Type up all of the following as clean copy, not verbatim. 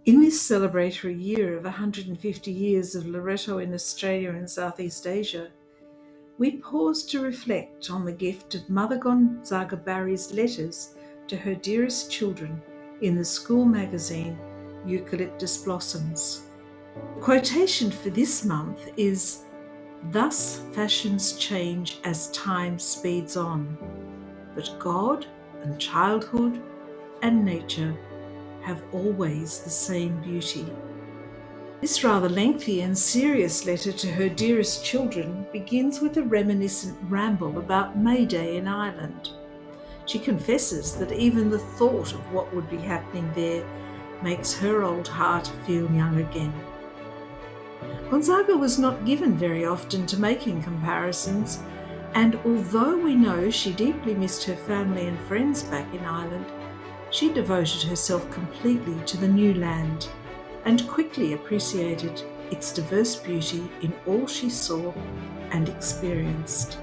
In this celebratory year of 150 years of Loreto in Australia and Southeast Asia, we pause to reflect on the gift of Mother Gonzaga Barry's letters to her dearest children in the school magazine Eucalyptus Blossoms. The quotation for this month is, "Thus fashions change as time speeds on, but God and childhood and nature have always the same beauty." This rather lengthy and serious letter to her dearest children begins with a reminiscent ramble about May Day in Ireland. She confesses that even the thought of what would be happening there makes her old heart feel young again. Gonzaga was not given very often to making comparisons, and although we know she deeply missed her family and friends back in Ireland, she devoted herself completely to the new land and quickly appreciated its diverse beauty in all she saw and experienced.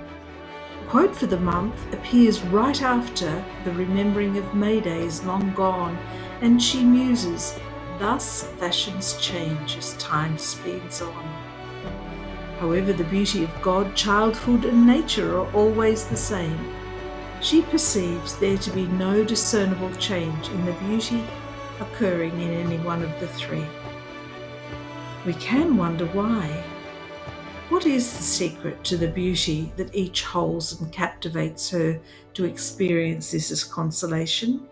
The quote for the month appears right after the remembering of May Day is long gone, and she muses, "Thus fashions change as time speeds on." However, the beauty of God, childhood and nature are always the same. She perceives there to be no discernible change in the beauty occurring in any one of the three. We can wonder why. What is the secret to the beauty that each holds and captivates her to experience this as consolation?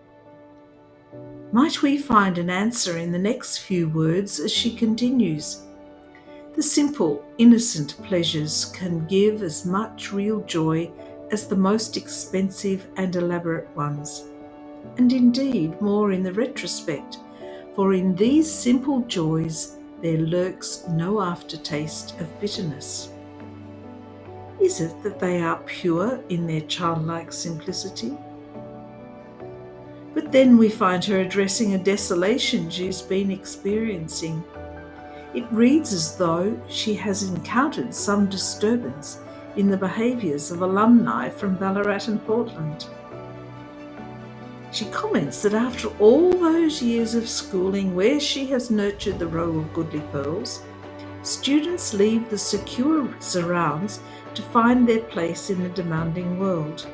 Might we find an answer in the next few words as she continues? The simple, innocent pleasures can give as much real joy as the most expensive and elaborate ones, and indeed more in the retrospect, for in these simple joys there lurks no aftertaste of bitterness. Is it that they are pure in their childlike simplicity? But then we find her addressing a desolation she's been experiencing. It reads as though she has encountered some disturbance in the behaviours of alumni from Ballarat and Portland. She comments that after all those years of schooling where she has nurtured the row of goodly pearls, students leave the secure surrounds to find their place in the demanding world.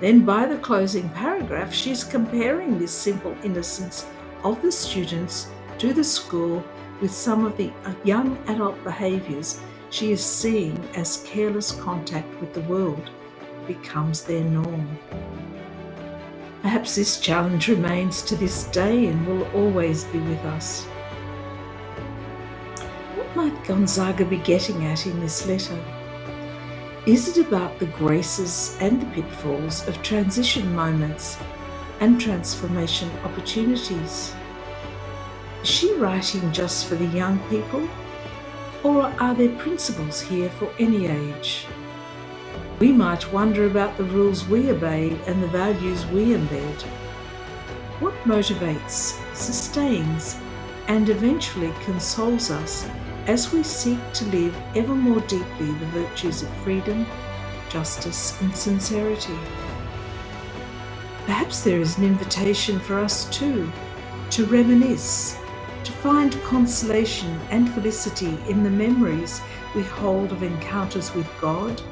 Then by the closing paragraph, she's comparing this simple innocence of the students to the school with some of the young adult behaviours she is seeing as careless contact with the world becomes their norm. Perhaps this challenge remains to this day and will always be with us. What might Gonzaga be getting at in this letter? Is it about the graces and the pitfalls of transition moments and transformation opportunities? Is she writing just for the young people, or are there principles here for any age? We might wonder about the rules we obey and the values we embed. What motivates, sustains, and eventually consoles us as we seek to live ever more deeply the virtues of freedom, justice, and sincerity? Perhaps there is an invitation for us too to reminisce, to find consolation and felicity in the memories we hold of encounters with God,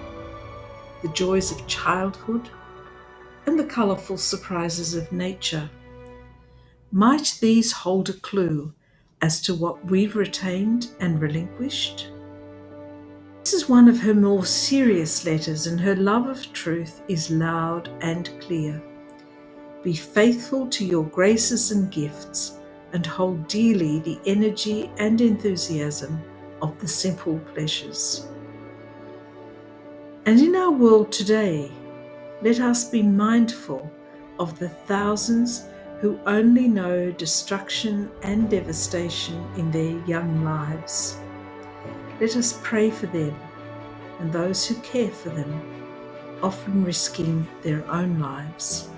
the joys of childhood, and the colourful surprises of nature. Might these hold a clue as to what we've retained and relinquished? This is one of her more serious letters, and her love of truth is loud and clear. Be faithful to your graces and gifts, and hold dearly the energy and enthusiasm of the simple pleasures. And in our world today, let us be mindful of the thousands who only know destruction and devastation in their young lives. Let us pray for them and those who care for them, often risking their own lives.